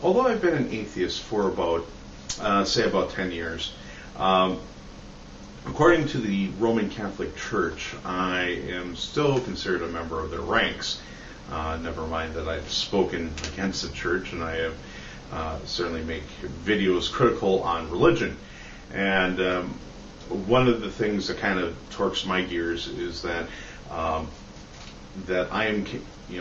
Although I've been an atheist for about 10 years, according to the Roman Catholic Church, I am still considered a member of their ranks. Never mind that I've spoken against the church, and I have certainly make videos critical on religion. And one of the things that kind of torques my gears is that I am,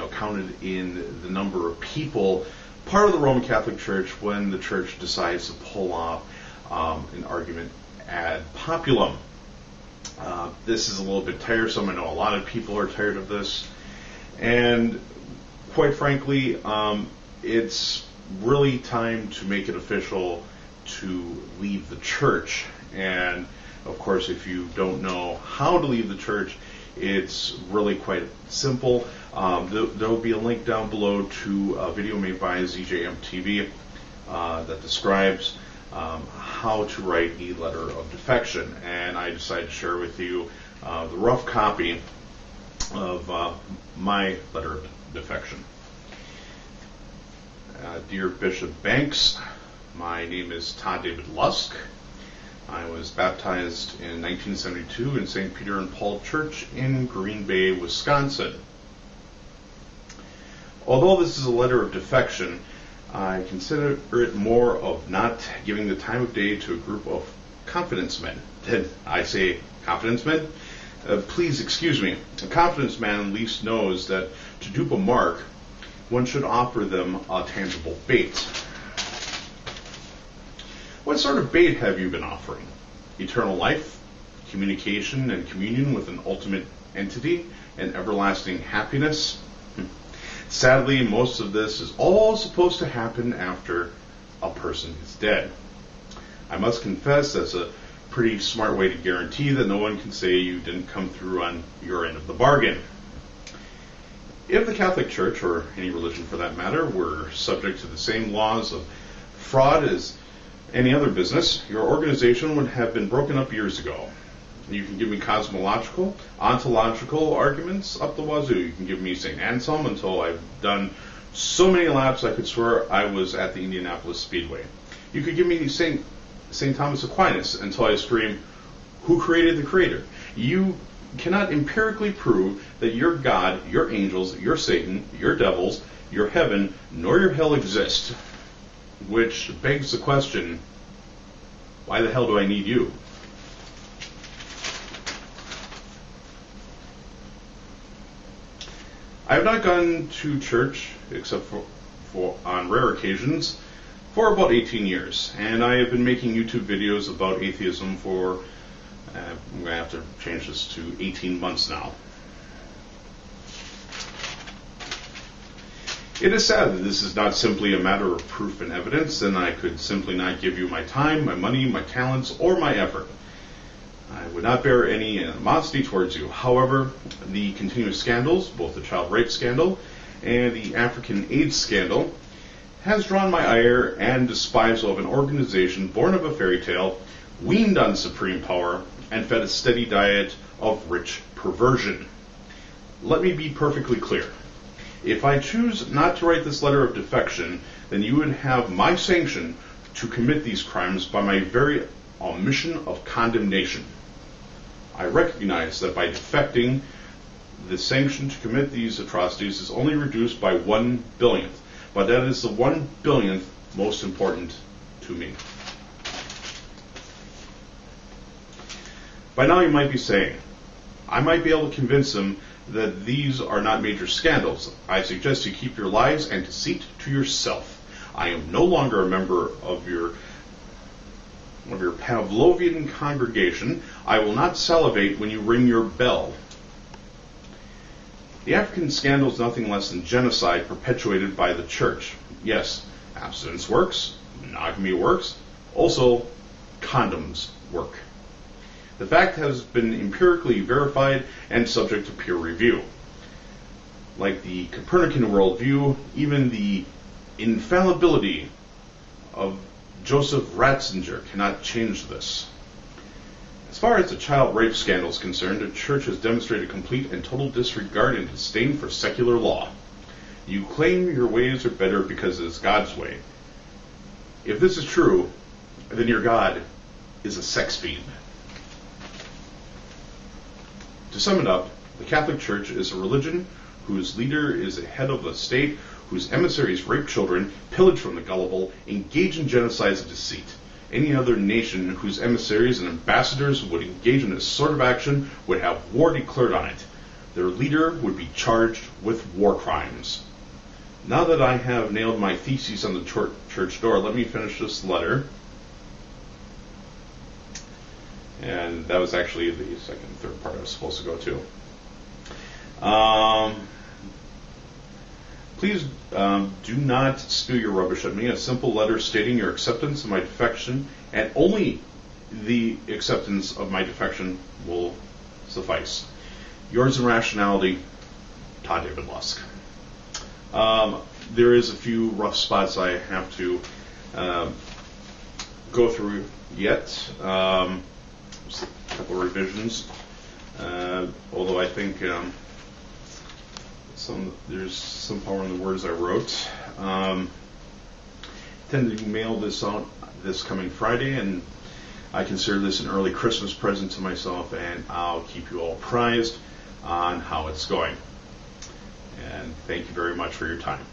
counted in the number of people part of the Roman Catholic Church when the church decides to pull off an argument ad populum. This is a little bit tiresome. I know a lot of people are tired of this, and quite frankly, it's really time to make it official to leave the church. And of course, if you don't know how to leave the church, it's really quite simple. There will be a link down below to a video made by ZJM TV that describes how to write a letter of defection. And I decided to share with you the rough copy of my letter of defection. Dear Bishop Banks, my name is Todd David Lusk. I was baptized in 1972 in St. Peter and Paul Church in Green Bay, Wisconsin. Although this is a letter of defection, I consider it more of not giving the time of day to a group of confidence men. Did I say confidence men? Please excuse me. A confidence man at least knows that to dupe a mark, one should offer them a tangible bait. What sort of bait have you been offering? Eternal life, communication and communion with an ultimate entity, and everlasting happiness? Sadly, most of this is all supposed to happen after a person is dead. I must confess that's a pretty smart way to guarantee that no one can say you didn't come through on your end of the bargain. If the Catholic Church, or any religion for that matter, were subject to the same laws of fraud as any other business, your organization would have been broken up years ago. You can give me cosmological, ontological arguments up the wazoo. You can give me St. Anselm until I've done so many laps I could swear I was at the Indianapolis Speedway. You could give me St. Thomas Aquinas until I scream, "Who created the Creator?" You cannot empirically prove that your God, your angels, your Satan, your devils, your heaven, nor your hell exist. Which begs the question, why the hell do I need you? I have not gone to church, except for on rare occasions, for about 18 years. And I have been making YouTube videos about atheism for, I'm going to have to change this to 18 months now. It is sad that this is not simply a matter of proof and evidence, and I could simply not give you my time, my money, my talents, or my effort. I would not bear any animosity towards you. However, the continuous scandals, both the child rape scandal and the African AIDS scandal, has drawn my ire and despisal of an organization born of a fairy tale, weaned on supreme power, and fed a steady diet of rich perversion. Let me be perfectly clear. If I choose not to write this letter of defection, then you would have my sanction to commit these crimes by my very omission of condemnation. I recognize that by defecting, the sanction to commit these atrocities is only reduced by 1 billionth, but that is the 1 billionth most important to me. By now you might be saying, I might be able to convince them that these are not major scandals. I suggest you keep your lies and deceit to yourself. I am no longer a member of your Pavlovian congregation. I will not salivate when you ring your bell. The African scandal is nothing less than genocide perpetuated by the church. Yes, abstinence works, monogamy works, also condoms work. The fact has been empirically verified and subject to peer review. Like the Copernican worldview, even the infallibility of Joseph Ratzinger cannot change this. As far as the child rape scandal is concerned, the church has demonstrated complete and total disregard and disdain for secular law. You claim your ways are better because it is God's way. If this is true, then your God is a sex fiend. To sum it up, the Catholic Church is a religion whose leader is a head of the state, whose emissaries rape children, pillage from the gullible, engage in genocides and deceit. Any other nation whose emissaries and ambassadors would engage in this sort of action would have war declared on it. Their leader would be charged with war crimes. Now that I have nailed my theses on the church door, let me finish this letter. And that was actually the second and third part I was supposed to go to. Please do not spew your rubbish at me. A simple letter stating your acceptance of my defection, and only the acceptance of my defection, will suffice. Yours in rationality, Todd David Lusk. There is a few rough spots I have to go through yet. Just a couple of revisions. Although I think there's some power in the words I wrote. Intend to mail this out this coming Friday, and I consider this an early Christmas present to myself, and I'll keep you all apprised on how it's going. And thank you very much for your time.